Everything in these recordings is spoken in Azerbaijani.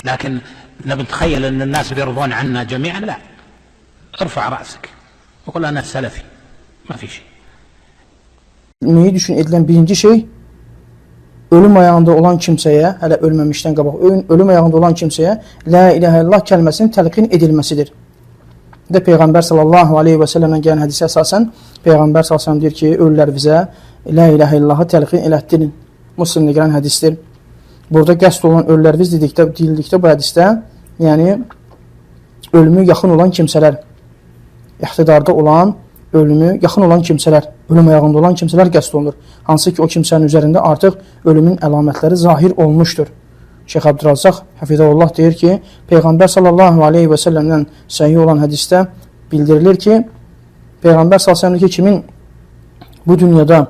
لكن نتخيل أن الناس بيرضون عنا جميعا، لا، ارفع رأسك وقل أنا سلفي، ما في شيء. Neyi düşün edilen birinci şey, ölüm ayağında olan kimsəyə, hələ ölməmişdən qabaq, ölüm ayağında olan kimsəyə La ilahe illallah kəlməsinin təlqin edilməsidir. Peyğəmbər sallallahu aleyhi və səlləmdən gələn hədisə əsasən, Peyğəmbər sallallahu aleyhi və səlləm deyir ki, ölülər bizə La ilahe illallahı təlqin elətdirin. Müslimdə gələn hədisdir. Burada qəsd olan ölülər biz deyildikdə bu hədisdə, yəni ölümü yaxın olan kimsələr, iqtidarda olan, ölümü yaxın olan kimsələr, ölüm ayağında olan kimsələr qəsd olunur. Hansı ki, o kimsənin üzərində artıq ölümün əlamətləri zahir olmuşdur. Şeyx Abdurrazzaq Həfizəhullah deyir ki, Peyğəmbər sallallahu aleyhi və səlləmdən səhih olan hədisdə bildirilir ki, Peyğəmbər sallallahu aleyhi və səlləmdə kimin bu dünyada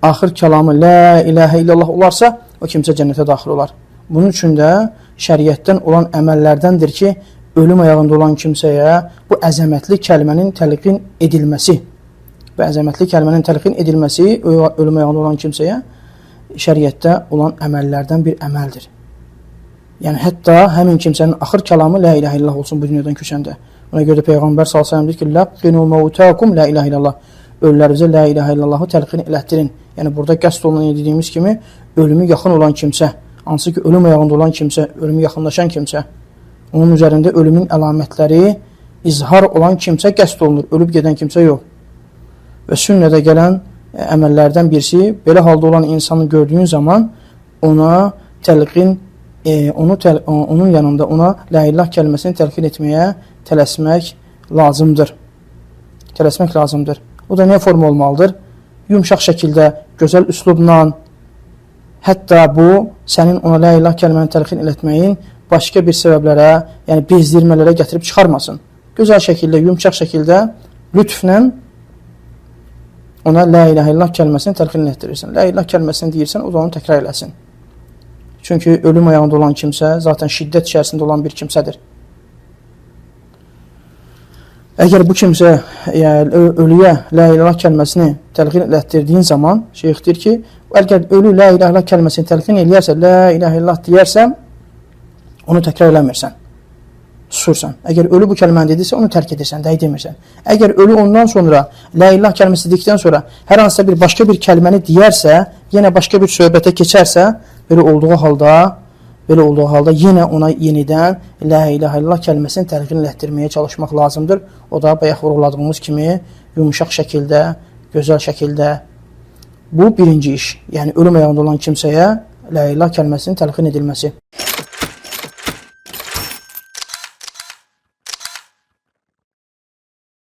axır kəlamı La ilahə illallah olarsa, o kimsə cənnətə daxil olar. Bunun üçün də şəriətdən olan əməllərdəndir ki, ölüm ayağında olan kimsəyə bu əzəmətli kəlmənin təlqin edilməsi, ölüm ayağında olan kimsəyə şəriətdə olan əməllərdən bir əməldir. Yəni, hətta həmin kimsənin axır kəlamı La ilahə illallah olsun bu dünyadan köçəndə. Ona görə də Peyğəmbər sallallahu əleyhi və səlləm deyir ki, Laqinu mautakum La ilahə illallah. Ölülərinizə La ilahə illallahı təlqin elətdirin. Yəni, burada qəsd olunan dediyimiz kimi, ölümü yaxın olan kimsə, hansı ki, ölüm ayağında olan kimsə, ölümü yaxınlaşan kimsə, onun üzərində ölümün əlamətləri izhar olan kimsə qəsd olunur, ölüb gedən kimsə yox. Və sünnədə gələn əməllərdən birisi, belə halda olan insanı gördüyün zaman ona təlqin, onun yanında ona La ilah kəlməsini təlqin etməyə tələsmək lazımdır. O da nə form olmalıdır? Yumşaq şəkildə, gözəl üslubla, hətta bu, sənin ona La ilah kəlməni təlqin etməyin başqa bir səbəblərə, yəni bezdirmələrə gətirib çıxarmasın. Gözəl şəkildə, yumşaq şəkildə, lütflə ona La ilahe illallah kəlməsini təlqin etdirirsən. La ilah kəlməsini deyirsən, o da onu təkrar eləsin. Çünki ölüm ayağında olan kimsə, zaten şiddət içərisində olan bir kimsədir. Əgər bu kimsə ölüyə La ilahe illallah kəlməsini təlqin etdirdiyin zaman, şeyx deyir ki, əgər ölü La ilahe illallah kəlməsini təlqin eləyərsə, La ilahe illallah deyərsə, onu təkrar eləmirsən, susursan. Əgər ölü bu kəlməni dedirsə, onu tərk edirsən, dəy demirsən. Əgər ölü ondan sonra, La ilah kəlməsi dedikdən sonra hər hansısa bir başqa bir kəlməni deyərsə, yenə başqa bir söhbətə keçərsə, belə olduğu halda yenə ona yenidən La ilahe illallah kəlməsini təlqin etdirməyə çalışmaq lazımdır. O da bayaq vurguladığımız kimi yumuşaq şəkildə, gözəl şəkildə. Bu birinci iş. Yəni ölüm ayağında olan kimsəyə La ilah kəlməsinin təlqin edilməsi.